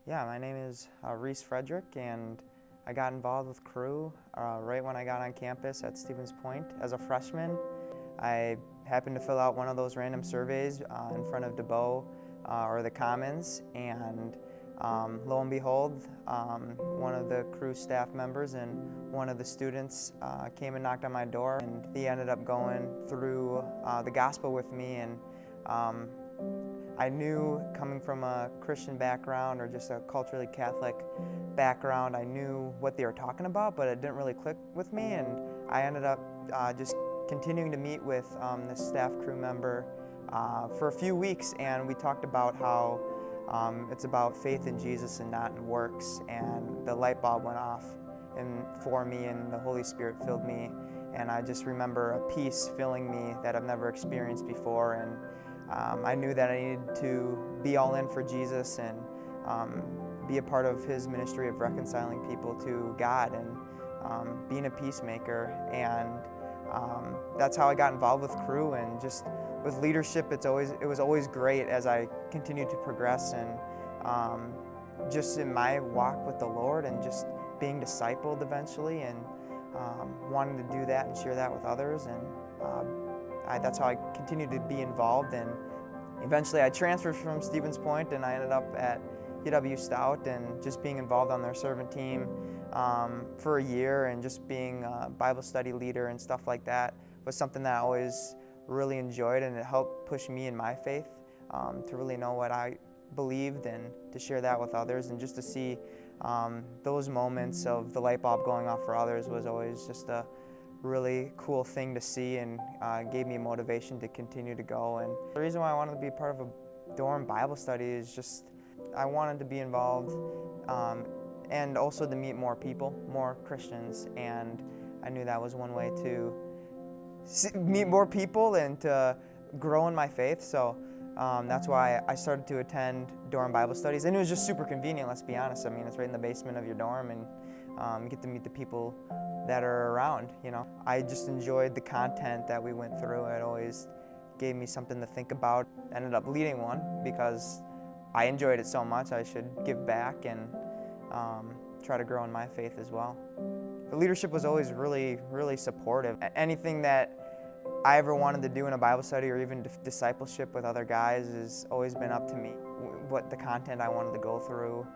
Yeah, my name is Reece and I got involved with Crew right when I got on campus at Stevens Point as a freshman. I happened to fill out one of those random surveys in front of DeBow or the Commons, and lo and behold, one of the Crew staff members and one of the students came and knocked on my door, and he ended up going through the gospel with me. And I knew, coming from a Christian background or just a culturally Catholic background, I knew what they were talking about, but it didn't really click with me, and I ended up just continuing to meet with this staff crew member for a few weeks, and we talked about how it's about faith in Jesus and not in works, and the light bulb went off for me, and the Holy Spirit filled me, and I just remember a peace filling me that I've never experienced before. And I knew that I needed to be all in for Jesus and be a part of His ministry of reconciling people to God and being a peacemaker. And that's how I got involved with Crew, and just with leadership. It was always great as I continued to progress, and just in my walk with the Lord, and just being discipled eventually, and wanting to do that and share that with others. And that's how I continued to be involved. And eventually I transferred from Stevens Point, and I ended up at UW Stout, and just being involved on their servant team for a year, and just being a Bible study leader and stuff like that was something that I always really enjoyed, and it helped push me in my faith to really know what I believed and to share that with others. And just to see those moments of the light bulb going off for others was always just a really cool thing to see, and gave me motivation to continue to go. And the reason why I wanted to be part of a dorm Bible study is just I wanted to be involved and also to meet more people, more Christians, and I knew that was one way to meet more people and to grow in my faith. So that's why I started to attend dorm Bible studies, and it was just super convenient, let's be honest. I mean, it's right in the basement of your dorm, and you get to meet the people that are around, you know. I just enjoyed the content that we went through. It always gave me something to think about. Ended up leading one because I enjoyed it so much. I should give back and try to grow in my faith as well. The leadership was always really, really supportive. Anything that I ever wanted to do in a Bible study, or even discipleship with other guys, has always been up to me. What the content I wanted to go through,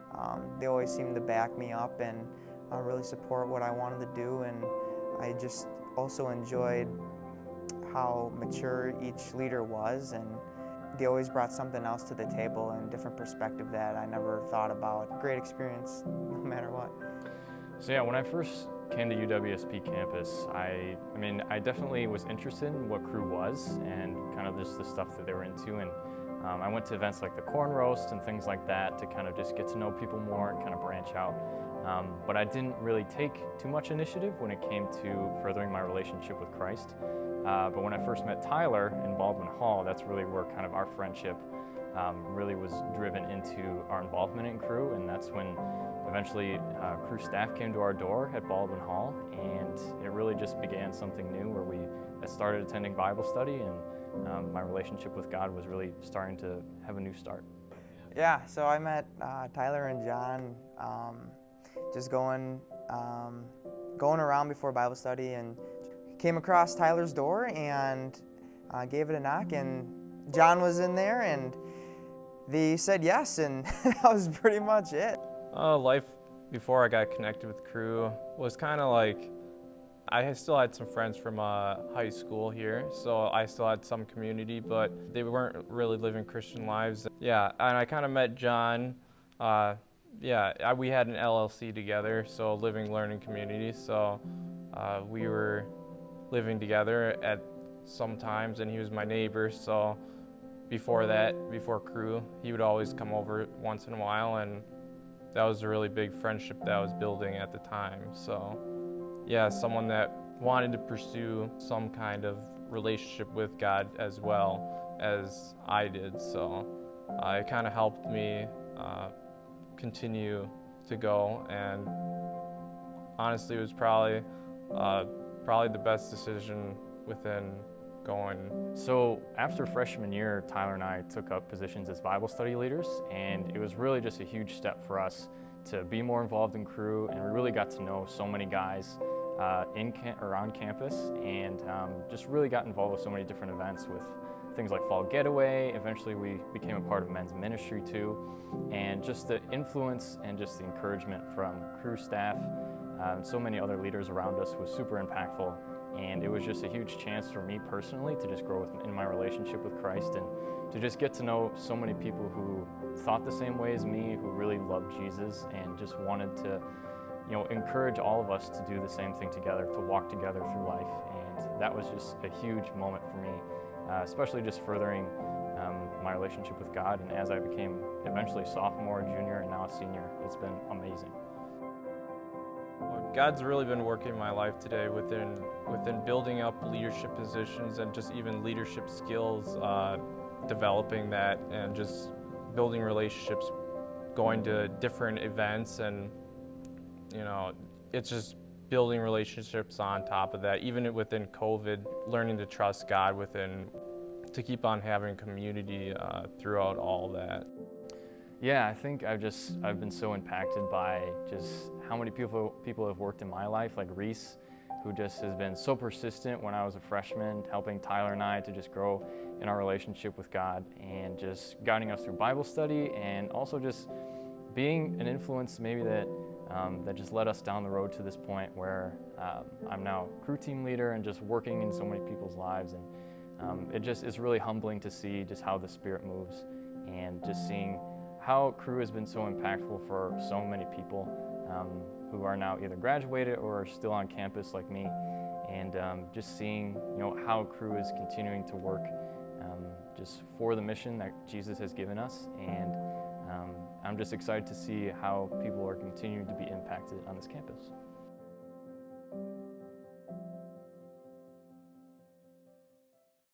they always seemed to back me up and really support what I wanted to do. And I just also enjoyed how mature each leader was, and they always brought something else to the table and different perspective that I never thought about. Great experience, no matter what. So yeah, when I first came to UWSP campus, I definitely was interested in what Crew was and kind of just the stuff that they were into. And I went to events like the corn roast and things like that to kind of just get to know people more and kind of branch out. But I didn't really take too much initiative when it came to furthering my relationship with Christ. But when I first met Tyler in Baldwin Hall, that's really where kind of our friendship really was driven into our involvement in Crew, and that's when eventually Crew staff came to our door at Baldwin Hall, and it really just began something new where we started attending Bible study, and my relationship with God was really starting to have a new start. Yeah, so I met Tyler and John just going around before Bible study, and came across Tyler's door and gave it a knock, and John was in there, and they said yes, and that was pretty much it. Life before I got connected with Crew was kind of like, I still had some friends from high school here, so I still had some community, but they weren't really living Christian lives. Yeah, and I kind of met John. We had an LLC together, so Living Learning Community, so we were living together at some times, and he was my neighbor, so before Crew, he would always come over once in a while, and that was a really big friendship that I was building at the time. So yeah, someone that wanted to pursue some kind of relationship with God as well as I did, so it kind of helped me continue to go, and honestly it was probably the best decision within going? So after freshman year, Tyler and I took up positions as Bible study leaders, and it was really just a huge step for us to be more involved in Crew, and we really got to know so many guys on campus, and just really got involved with so many different events with things like Fall Getaway. Eventually we became a part of men's ministry too, and just the influence and just the encouragement from Crew staff and so many other leaders around us was super impactful. And it was just a huge chance for me personally to just grow in my relationship with Christ and to just get to know so many people who thought the same way as me, who really loved Jesus and just wanted to, encourage all of us to do the same thing together, to walk together through life. And that was just a huge moment for me, especially just furthering my relationship with God. And as I became eventually sophomore, junior, and now a senior, it's been amazing. God's really been working in my life today within building up leadership positions and just even leadership skills, developing that and just building relationships, going to different events, and it's just building relationships on top of that. Even within COVID, learning to trust God to keep on having community throughout all that. Yeah, I think I've been so impacted by just how many people have worked in my life, like Reece, who just has been so persistent when I was a freshman, helping Tyler and I to just grow in our relationship with God and just guiding us through Bible study, and also just being an influence maybe that just led us down the road to this point where I'm now Crew team leader and just working in so many people's lives. And it's really humbling to see just how the Spirit moves and just seeing how Crew has been so impactful for so many people who are now either graduated or are still on campus like me, and just seeing how Crew is continuing to work just for the mission that Jesus has given us, and I'm just excited to see how people are continuing to be impacted on this campus.